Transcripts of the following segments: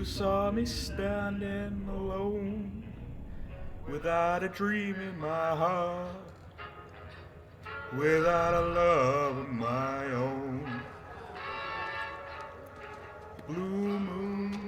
You saw me standing alone, without a dream in my heart, without a love of my own. Blue moon.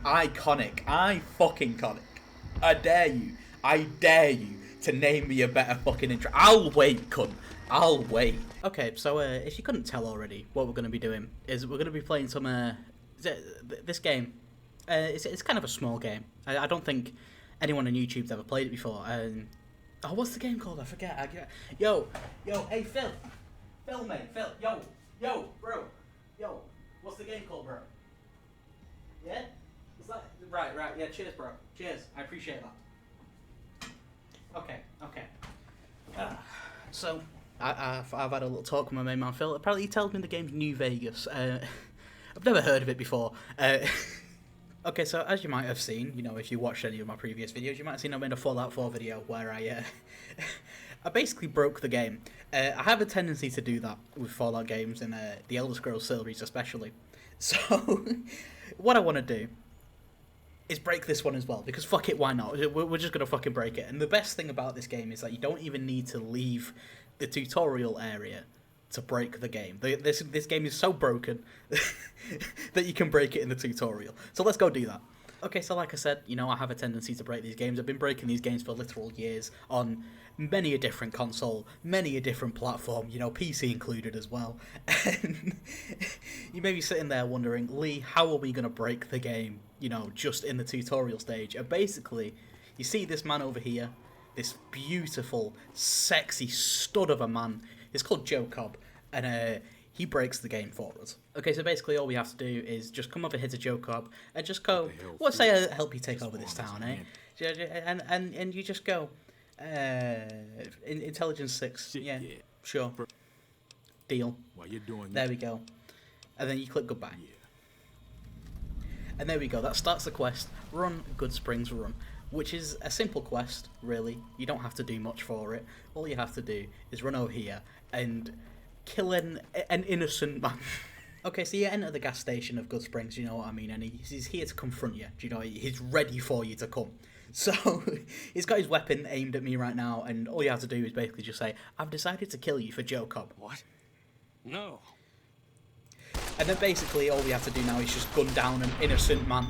Iconic. Fucking iconic. I dare you to name me a better fucking intro. I'll wait, cunt. I'll wait. Okay, so if you couldn't tell already, what we're going to be doing is we're going to be playing some, this game. It's kind of a small game. I don't think anyone on YouTube's ever played it before. Oh, what's the game called? I forget. Yo, hey, Phil, mate, yo, bro, what's the game called, bro? Yeah? Is that right? Yeah. Cheers, bro. Cheers. I appreciate that. Okay. So I've had a little talk with my main man Phil. Apparently, he tells me the game's New Vegas. I've never heard of it before. Okay, so as you might have seen, if you watched any of my previous videos, you might have seen I made a Fallout 4 video where I I basically broke the game. I have a tendency to do that with Fallout games and the Elder Scrolls series especially. So what I want to do is break this one as well, because fuck it, why not? We're just going to fucking break it. And the best thing about this game is that you don't even need to leave the tutorial area to break the game. This game is so broken that you can break it in the tutorial. So let's go do that. Okay, so like I said, I have a tendency to break these games. I've been breaking these games for literal years on many a different console, many a different platform, PC included as well. And you may be sitting there wondering, Lee, how are we going to break the game, just in the tutorial stage? And basically, you see this man over here, this beautiful, sexy stud of a man. It's called Joe Cobb, and he breaks the game for us. Okay, so basically all we have to do is just come over here to Joe Cobb and just go, "What say I help you take over this town, eh?" And you just go, Intelligence 6, yeah, sure, deal. There we go, and then you click goodbye. And there we go. That starts the quest. Run Good Springs Run, which is a simple quest, really. You don't have to do much for it. All you have to do is run over here and kill an innocent man. Okay, so you enter the gas station of Good Springs, you know what I mean, and he's here to confront you, he's ready for you to come. So, he's got his weapon aimed at me right now, and all you have to do is basically just say, "I've decided to kill you for Joe Cobb." What? No. And then basically all we have to do now is just gun down an innocent man,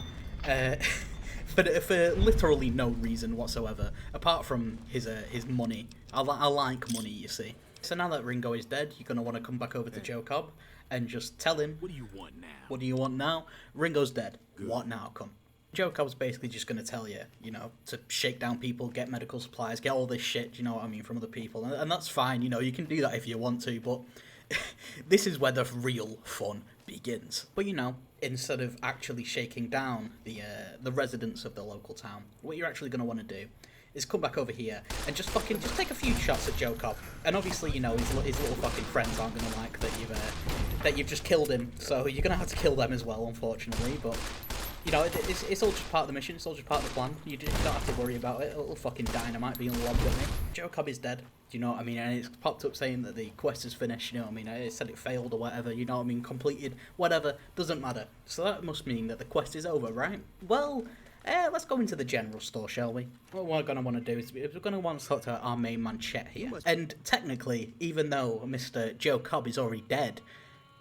for literally no reason whatsoever, apart from his money. I like money, you see. So now that Ringo is dead, you're going to want to come back over to Joe Cobb and just tell him, "What do you want now?" What do you want now? Ringo's dead. Good. What now, come? Joe Cobb's basically just going to tell you, to shake down people, get medical supplies, get all this shit, from other people. And that's fine, you can do that if you want to, but this is where the real fun begins. But, instead of actually shaking down the residents of the local town, what you're actually going to want to do is come back over here and just take a few shots at Joe Cobb. And obviously, his little fucking friends aren't going to like that you've just killed him, so you're going to have to kill them as well, unfortunately. But, it's all just part of the mission, it's all just part of the plan. You don't have to worry about it. A little fucking dynamite being lobbed at me. Joe Cobb is dead. Do you know what I mean? And it's popped up saying that the quest is finished, it said it failed or whatever, completed, whatever, doesn't matter. So that must mean that the quest is over, right? Well, let's go into the general store, shall we? What we're going to want to do is we're going to want to talk to our main man Chet here. And technically, even though Mr. Joe Cobb is already dead,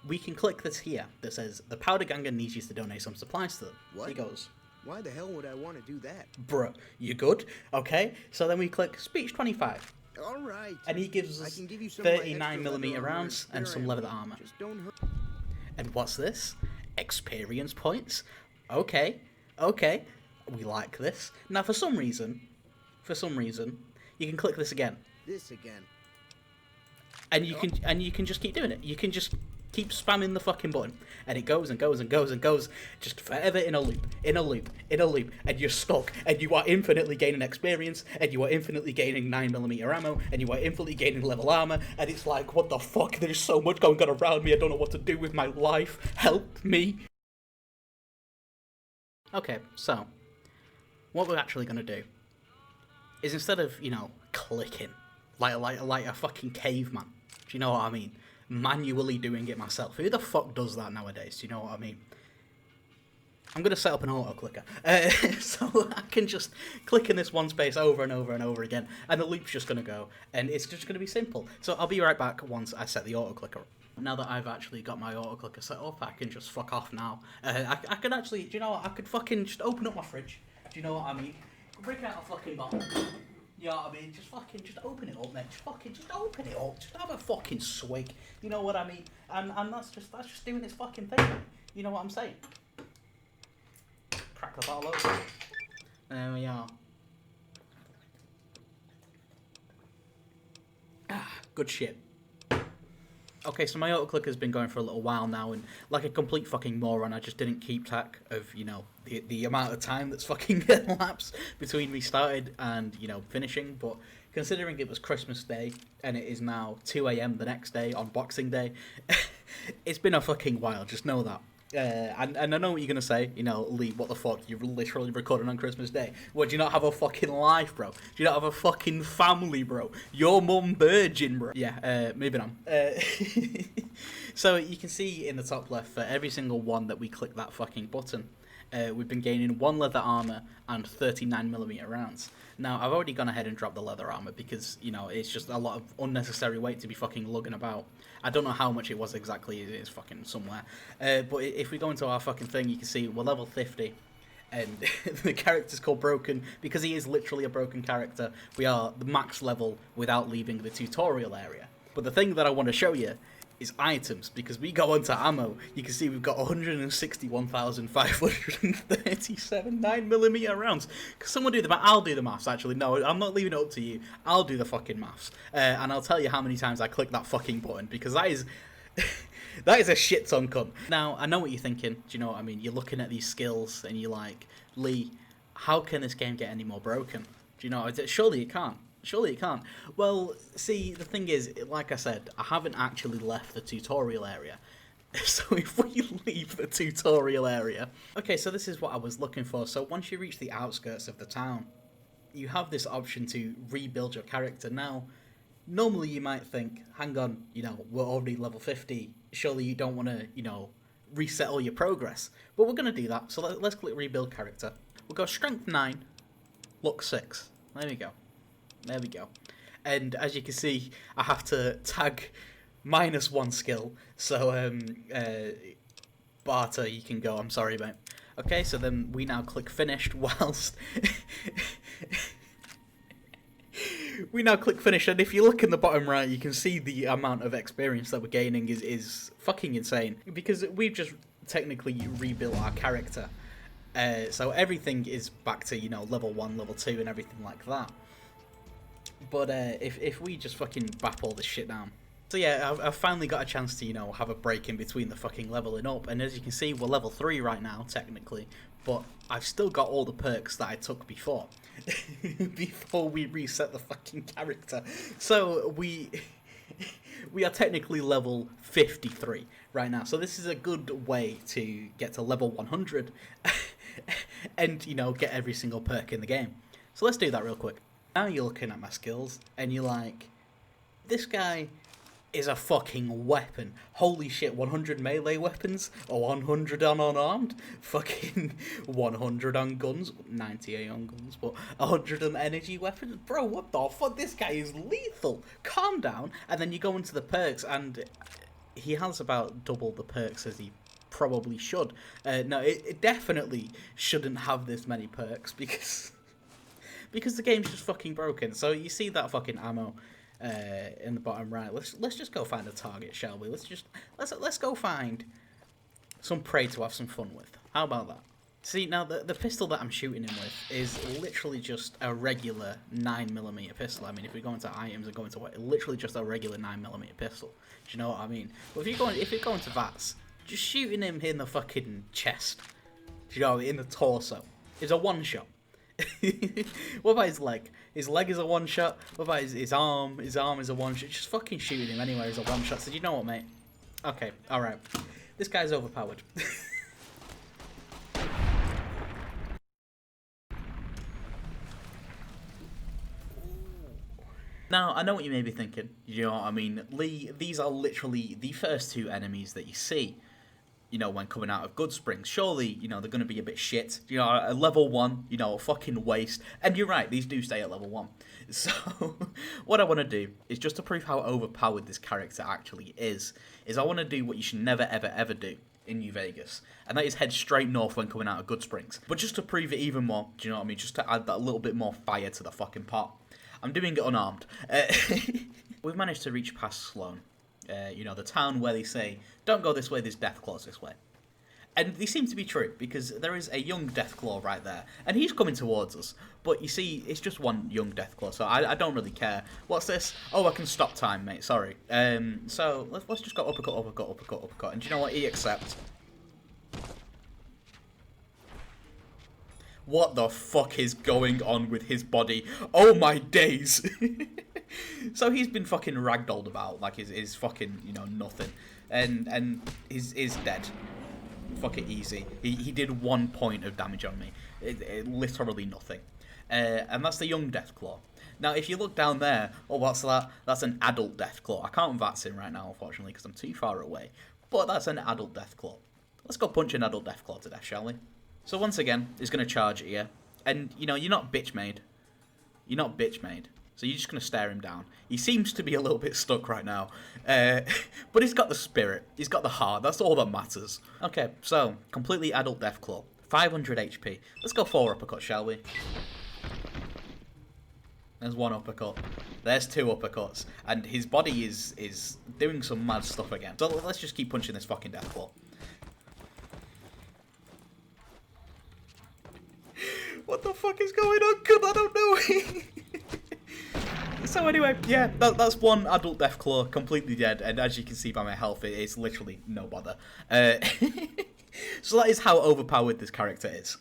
we can click this here that says, "The Powder Ganger needs you to donate some supplies to them." What? He goes, "Why the hell would I want to do that?" "Bruh, you good?" Okay, so then we click Speech 25. All right. And he gives us 39mm rounds and some leather armor. Just don't hurt. And what's this? Experience points? Okay. We like this. Now, for some reason, you can click this again. This again. And you can just keep doing it. You can just Keep spamming the fucking button, and it goes and goes and goes and goes, just forever in a loop, in a loop, in a loop, and you're stuck, and you are infinitely gaining experience, and you are infinitely gaining 9mm ammo, and you are infinitely gaining level armor, and it's like, what the fuck, there's so much going on around me, I don't know what to do with my life, help me. Okay, so, what we're actually going to do is instead of, you know, clicking like a fucking caveman, do you know what I mean? Manually doing it myself. Who the fuck does that nowadays? Do you know what I mean? I'm going to set up an auto clicker. So I can just click in this one space over and over and over again, and the loop's just going to go, and it's just going to be simple. So I'll be right back once I set the auto clicker up. Now that I've actually got my auto clicker set up, I can just fuck off now. I can actually, do you know what? I could fucking just open up my fridge. Do you know what I mean? Break out a fucking bottle. You know what I mean? Just open it up, mate. Just open it up. Just have a fucking swig. You know what I mean? And that's just doing its fucking thing. You know what I'm saying? Crack the bottle open. There we are. Good shit. Okay, so my auto-clicker's been going for a little while now, and like a complete fucking moron, I just didn't keep track of, you know, the amount of time that's fucking elapsed between me started and, you know, finishing, but considering it was Christmas Day, and it is now 2 AM the next day, on Boxing Day, it's been a fucking while, just know that. And I know what you're going to say, you know, Lee, what the fuck, you're literally recording on Christmas Day. What, do you not have a fucking life, bro? Do you not have a fucking family, bro? Your mum virgin, bro. Yeah, moving on. So you can see in the top left, for every single one that we click that fucking button, we've been gaining 1 leather armor and 39mm rounds. Now, I've already gone ahead and dropped the leather armor because, you know, it's just a lot of unnecessary weight to be fucking lugging about. I don't know how much it was exactly, it is fucking somewhere. But if we go into our fucking thing, you can see we're level 50. And the character's called Broken because he is literally a broken character. We are the max level without leaving the tutorial area. But the thing that I want to show you is items, because we go onto ammo, you can see we've got 161,537 9mm rounds. Because someone do the math. I'll do the maths, actually. No, I'm not leaving it up to you. I'll do the fucking maths. And I'll tell you how many times I click that fucking button, because that is... that is a shit ton cunt. Now, I know what you're thinking. Do you know what I mean? You're looking at these skills, and you're like, Lee, how can this game get any more broken? Do you know? Surely it can't. Surely it can't. Well, see, the thing is, like I said, I haven't actually left the tutorial area. So if we leave the tutorial area... Okay, so this is what I was looking for. So once you reach the outskirts of the town, you have this option to rebuild your character. Now, normally you might think, hang on, you know, we're already level 50. Surely you don't want to, you know, reset all your progress. But we're going to do that. So let's click rebuild character. We'll go strength 9, luck 6. There we go. There we go. And as you can see, I have to tag -1 skill. So, Barter, you can go. I'm sorry, mate. Okay, so then we now click finished whilst... we now click finish, and if you look in the bottom right, you can see the amount of experience that we're gaining is fucking insane. Because we've just technically rebuilt our character. So everything is back to, you know, level 1, level 2 and everything like that. But if we just fucking bap all this shit down. So yeah, I've finally got a chance to, you know, have a break in between the fucking leveling up. And as you can see, we're level 3 right now, technically. But I've still got all the perks that I took before. Before we reset the fucking character. So we are technically level 53 right now. So this is a good way to get to level 100. And, you know, get every single perk in the game. So let's do that real quick. Now you're looking at my skills, and you're like, this guy is a fucking weapon. Holy shit, 100 melee weapons, or 100 on unarmed, fucking 100 on guns, 98 on guns, but 100 on energy weapons. Bro, what the fuck? This guy is lethal. Calm down. And then you go into the perks, and he has about double the perks as he probably should. No, it definitely shouldn't have this many perks, because the game's just fucking broken. So you see that fucking ammo in the bottom right. Let's just go find a target, shall we? Let's go find some prey to have some fun with. How about that? See, now the pistol that I'm shooting him with is literally just a regular 9mm pistol. I mean, if we go into items and go into what, literally just a regular 9mm pistol. Do you know what I mean? But if you're going to VATS, just shooting him in the fucking chest, do you know, in the torso, is a one shot. What about his leg? His leg is a one shot. What about his arm? His arm is a one shot. Just fucking shooting him anywhere is a one shot. So you know what, mate? Okay, all right. This guy's overpowered. Now, I know what you may be thinking. You know what I mean? Lee, these are literally the first two enemies that you see, you know, when coming out of Goodsprings. Surely, you know, they're going to be a bit shit. You know, at level 1, you know, a fucking waste. And you're right, these do stay at level 1. So, what I want to do is just to prove how overpowered this character actually is I want to do what you should never, ever, ever do in New Vegas. And that is head straight north when coming out of Goodsprings. But just to prove it even more, do you know what I mean? Just to add that little bit more fire to the fucking pot. I'm doing it unarmed. We've managed to reach past Sloan. You know, the town where they say, don't go this way, there's deathclaws this way. And they seem to be true, because there is a young deathclaw right there. And he's coming towards us. But you see, it's just one young deathclaw, so I don't really care. What's this? Oh, I can stop time, mate, sorry. So, let's just go uppercut, uppercut, uppercut, uppercut. And do you know what? He accepts. What the fuck is going on with his body? Oh my days! So he's been fucking ragdolled about like his fucking, you know, nothing. And he's dead. Fuck it, easy. He did 1 point of damage on me. Literally nothing. And that's the young Deathclaw. Now, if you look down there, oh, what's that? That's an adult Deathclaw. I can't VATS him right now, unfortunately, because I'm too far away. But that's an adult Deathclaw. Let's go punch an adult Deathclaw to death, shall we? So once again, he's going to charge at you. And, you know, you're not bitch made. You're not bitch made. So you're just going to stare him down. He seems to be a little bit stuck right now. But he's got the spirit. He's got the heart. That's all that matters. Okay, so, completely adult Deathclaw. 500 HP. Let's go 4 uppercuts, shall we? There's 1 uppercut. There's 2 uppercuts. And his body is doing some mad stuff again. So let's just keep punching this fucking Deathclaw. What the fuck is going on? Good, I don't know. So anyway, yeah, that's 1 adult Deathclaw, completely dead, and as you can see by my health, it's literally no bother. So that is how overpowered this character is.